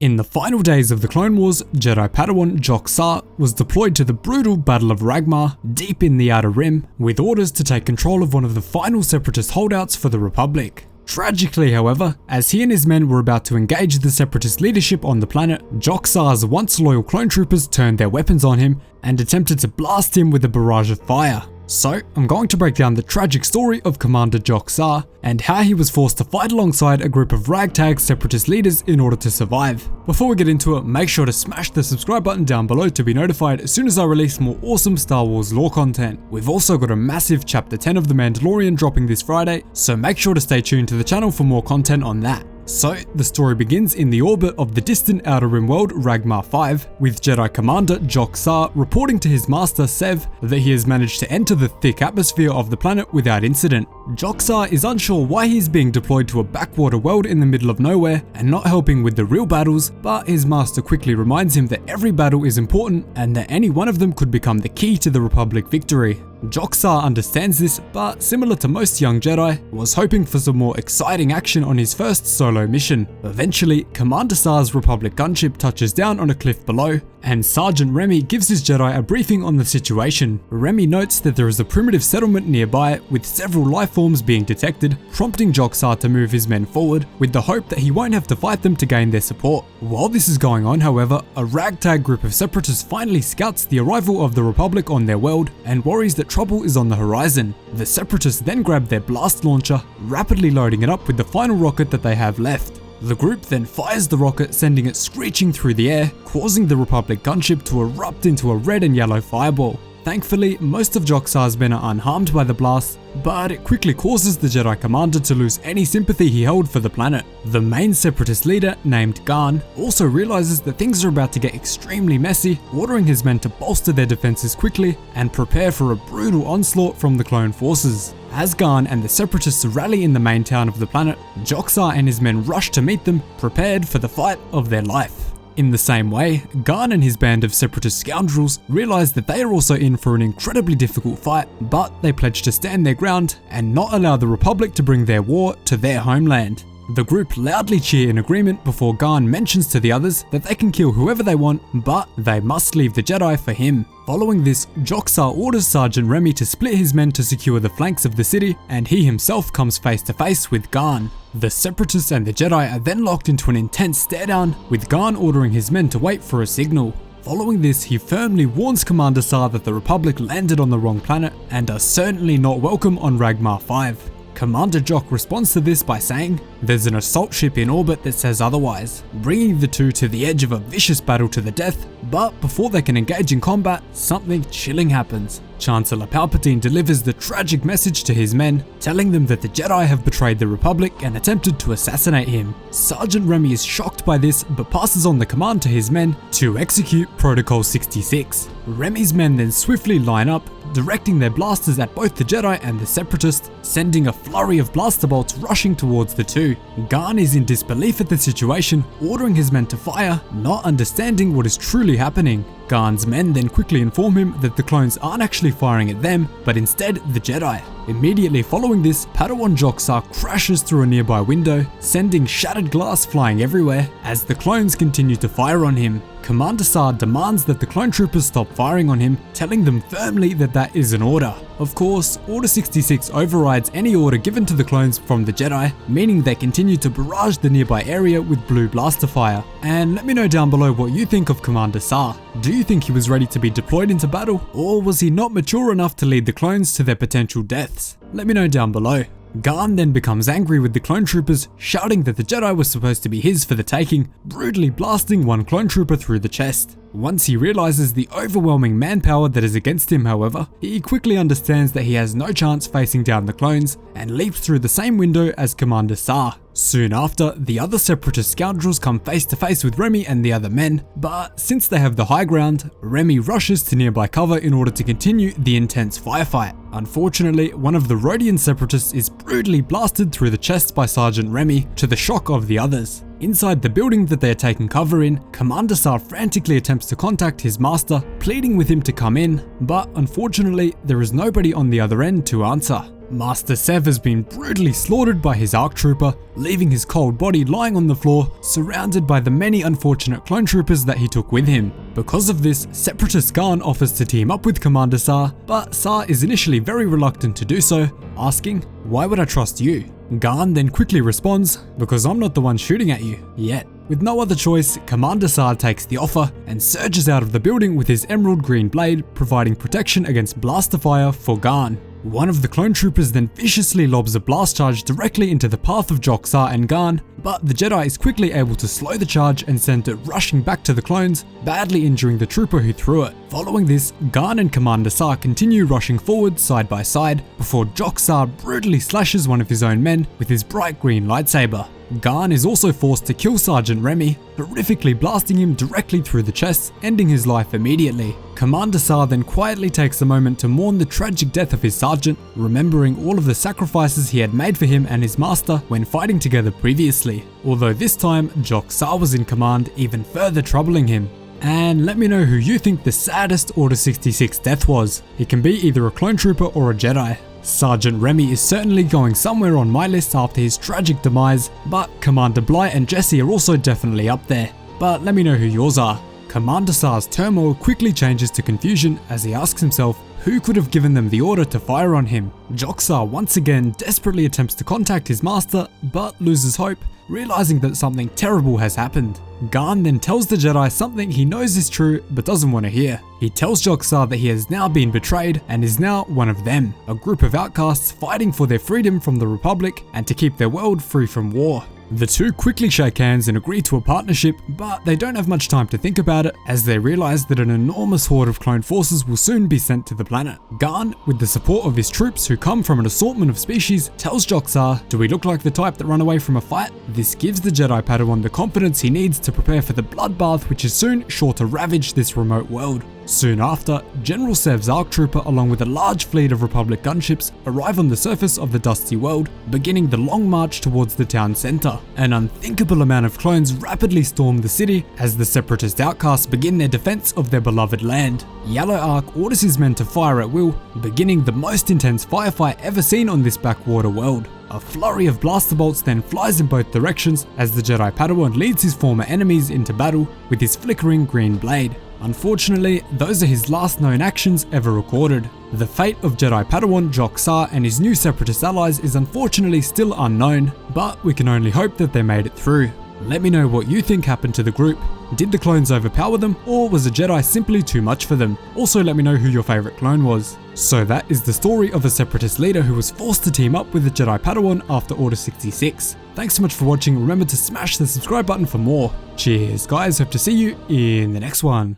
In the final days of the Clone Wars, Jedi Padawan Joc Sah was deployed to the brutal Battle of Ragmar, deep in the Outer Rim, with orders to take control of one of the final Separatist holdouts for the Republic. Tragically, however, as he and his men were about to engage the Separatist leadership on the planet, Joc Sah's once loyal clone troopers turned their weapons on him and attempted to blast him with a barrage of fire. So, I'm going to break down the tragic story of Commander Joc Sah and how he was forced to fight alongside a group of Ragtag Separatist leaders in order to survive. Before we get into it, make sure to smash the subscribe button down below to be notified as soon as I release more awesome Star Wars lore content. We've also got a massive Chapter 10 of The Mandalorian dropping this Friday, so make sure to stay tuned to the channel for more content on that. So, the story begins in the orbit of the distant Outer Rim world Ragmar V, with Jedi Commander Joc Sah reporting to his master Sev that he has managed to enter the thick atmosphere of the planet without incident. Joc Sah is unsure why he is being deployed to a backwater world in the middle of nowhere and not helping with the real battles, but his master quickly reminds him that every battle is important and that any one of them could become the key to the Republic victory. Joc Sah understands this, but similar to most young Jedi, was hoping for some more exciting action on his first solo mission. Eventually, Commander Sah's Republic gunship touches down on a cliff below, and Sergeant Remy gives his Jedi a briefing on the situation. Remy notes that there is a primitive settlement nearby with several life forms being detected, prompting Joc Sah to move his men forward with the hope that he won't have to fight them to gain their support. While this is going on, however, a ragtag group of separatists finally scouts the arrival of the Republic on their world and worries that trouble is on the horizon. The separatists then grab their blast launcher, rapidly loading it up with the final rocket that they have left. The group then fires the rocket, sending it screeching through the air, causing the Republic gunship to erupt into a red and yellow fireball. Thankfully, most of Joc Sah's men are unharmed by the blast, but it quickly causes the Jedi Commander to lose any sympathy he held for the planet. The main Separatist leader, named Garn, also realizes that things are about to get extremely messy, ordering his men to bolster their defenses quickly and prepare for a brutal onslaught from the clone forces. As Garn and the Separatists rally in the main town of the planet, Joc Sah and his men rush to meet them, prepared for the fight of their life. In the same way, Garn and his band of Separatist scoundrels realize that they are also in for an incredibly difficult fight, but they pledge to stand their ground and not allow the Republic to bring their war to their homeland. The group loudly cheer in agreement before Garn mentions to the others that they can kill whoever they want, but they must leave the Jedi for him. Following this, Joc Sah orders Sergeant Remy to split his men to secure the flanks of the city, and he himself comes face to face with Garn. The Separatists and the Jedi are then locked into an intense stare-down, with Garn ordering his men to wait for a signal. Following this, he firmly warns Commander Sah that the Republic landed on the wrong planet and are certainly not welcome on Ragmar V. Commander Joc responds to this by saying, "There's an assault ship in orbit that says otherwise," bringing the two to the edge of a vicious battle to the death, but before they can engage in combat, something chilling happens. Chancellor Palpatine delivers the tragic message to his men, telling them that the Jedi have betrayed the Republic and attempted to assassinate him. Sergeant Remy is shocked by this, but passes on the command to his men to execute Protocol 66. Remy's men then swiftly line up, directing their blasters at both the Jedi and the Separatists, sending a flurry of blaster bolts rushing towards the two. Garn is in disbelief at the situation, ordering his men to fire, not understanding what is truly happening. Garn's men then quickly inform him that the clones aren't actually firing at them, but instead the Jedi. Immediately following this, Padawan Joc Sah crashes through a nearby window, sending shattered glass flying everywhere as the clones continue to fire on him. Commander Sah demands that the clone troopers stop firing on him, telling them firmly that that is an order. Of course, Order 66 overrides any order given to the clones from the Jedi, meaning they continue to barrage the nearby area with blue blaster fire. And let me know down below what you think of Commander Sah. Do you think he was ready to be deployed into battle, or was he not mature enough to lead the clones to their potential deaths? Let me know down below. Garn then becomes angry with the clone troopers, shouting that the Jedi was supposed to be his for the taking, brutally blasting one clone trooper through the chest. Once he realizes the overwhelming manpower that is against him, however, he quickly understands that he has no chance facing down the clones and leaps through the same window as Commander Sah. Soon after, the other Separatist scoundrels come face to face with Remy and the other men, but since they have the high ground, Remy rushes to nearby cover in order to continue the intense firefight. Unfortunately, one of the Rhodian Separatists is brutally blasted through the chest by Sergeant Remy, to the shock of the others. Inside the building that they are taking cover in, Commander Sah frantically attempts to contact his master, pleading with him to come in, but unfortunately, there is nobody on the other end to answer. Master Sev has been brutally slaughtered by his ARC trooper, leaving his cold body lying on the floor, surrounded by the many unfortunate clone troopers that he took with him. Because of this, Separatist Garn offers to team up with Commander Sah, but Sah is initially very reluctant to do so, asking, "Why would I trust you?" Garn then quickly responds, "Because I'm not the one shooting at you, yet." With no other choice, Commander Sah takes the offer and surges out of the building with his emerald green blade, providing protection against blaster fire for Garn. One of the clone troopers then viciously lobs a blast charge directly into the path of Joc Sah and Garn, but the Jedi is quickly able to slow the charge and send it rushing back to the clones, badly injuring the trooper who threw it. Following this, Garn and Commander Sah continue rushing forward side by side before Joc Sah brutally slashes one of his own men with his bright green lightsaber. Garn is also forced to kill Sergeant Remy, horrifically blasting him directly through the chest, ending his life immediately. Commander Sah then quietly takes a moment to mourn the tragic death of his sergeant, remembering all of the sacrifices he had made for him and his master when fighting together previously. Although this time, Joc Sah was in command, even further troubling him. And let me know who you think the saddest Order 66 death was. It can be either a clone trooper or a Jedi. Sergeant Remy is certainly going somewhere on my list after his tragic demise, but Commander Bly and Jesse are also definitely up there. But let me know who yours are. Commander Sah's turmoil quickly changes to confusion as he asks himself who could have given them the order to fire on him. Joc Sah once again desperately attempts to contact his master, but loses hope, realizing that something terrible has happened. Garn then tells the Jedi something he knows is true but doesn't want to hear. He tells Joc Sah that he has now been betrayed and is now one of them, a group of outcasts fighting for their freedom from the Republic and to keep their world free from war. The two quickly shake hands and agree to a partnership, but they don't have much time to think about it as they realize that an enormous horde of clone forces will soon be sent to the planet. Garn, with the support of his troops who come from an assortment of species, tells Joc Sah, "Do we look like the type that run away from a fight?" This gives the Jedi Padawan the confidence he needs to prepare for the bloodbath which is soon sure to ravage this remote world. Soon after, General Sev's ARC trooper along with a large fleet of Republic gunships arrive on the surface of the dusty world, beginning the long march towards the town center. An unthinkable amount of clones rapidly storm the city as the Separatist outcasts begin their defense of their beloved land. Yellow Arc orders his men to fire at will, beginning the most intense firefight ever seen on this backwater world. A flurry of blaster bolts then flies in both directions as the Jedi Padawan leads his former enemies into battle with his flickering green blade. Unfortunately, those are his last known actions ever recorded. The fate of Jedi Padawan Joc Sah and his new Separatist allies is unfortunately still unknown, but we can only hope that they made it through. Let me know what you think happened to the group. Did the clones overpower them, or was a Jedi simply too much for them? Also let me know who your favourite clone was. So that is the story of a Separatist leader who was forced to team up with a Jedi Padawan after Order 66. Thanks so much for watching, remember to smash the subscribe button for more. Cheers guys, hope to see you in the next one.